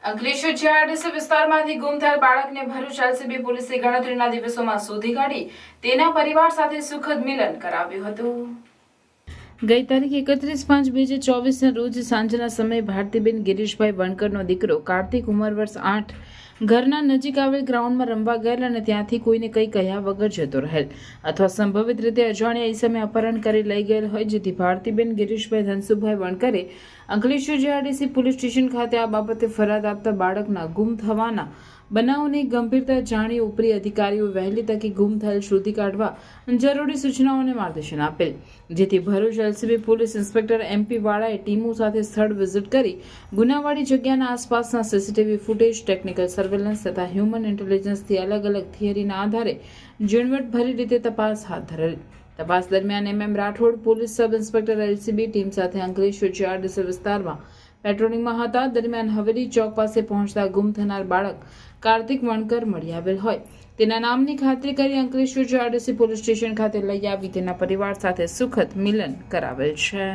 Ankleshwar GIDC વિસ્તારમાંથી ગુમ થયેલ બાળકને ભરૂચ એલસીબી પોલીસે ગણતરીના દિવસોમાં શોધી કાઢી તેના પરિવાર સાથે સુખદ મિલન કરાવ્યું હતું। ગઈ તારીખ 31/5/2024ના રોજ સાંજના સમયે ભારતીબેન ગિરીશભાઈ વણકરનો દીકરો કાર્તિક ઉંમર વર્ષ 8 ઘરના નજીક આવેલ ગ્રાઉન્ડમાં રમવા ગયેલ અને ત્યાંથી કોઈને કંઈ કહ્યા વગર જતો રહેલ અથવા સંભવિત રીતે અજાણ્યા ઈસમે અપહરણ કરી લઈ ગયેલ હોય, જેથી ભારતીબેન Girishbhai Dhansubhai વણકરે Ankleshwar GIDC police station ખાતે આ બાબતે ફરિયાદ આપતા બાળકના ગુમ થવાના બનાવની ગંભીરતા જાણી ઉપરી અધિકારીઓ વહેલી તકે ગુમ થયેલ શોધી કાઢવા જરૂરી સૂચનાઓ અને માર્ગદર્શન આપેલ, જેથી Bharuch LCB police inspector MP વાળાએ ટીમો સાથે સ્થળ વિઝિટ કરી ગુનાવાળી જગ્યાના આસપાસના સીસીટીવી ફૂટેજ, ટેકનિકલ સર્વેલન્સ તથા હ્યુમન ઇન્ટેલિજન્સથી અલગ અલગ થિયરીના આધારે ઝીણવટભરી રીતે તપાસ હાથ ધરેલ। તપાસ દરમિયાન MM Rathod police sub inspector LCB team સાથે અંકલેશ્વર જીઆઈડીસી વિસ્તારમાં પેટ્રોલિંગમાં હતા। દરમિયાન હવેલી ચોક પાસે પહોંચતા ગુમ થનાર બાળક કાર્તિક વણકર મળી આવેલ હોય તેના નામની ખાતરી કરી અંકલેશ્વર જીઆઈડીસી પોલીસ સ્ટેશન ખાતે લઈ આવી તેના પરિવાર સાથે સુખદ મિલન કરાવેલ છે।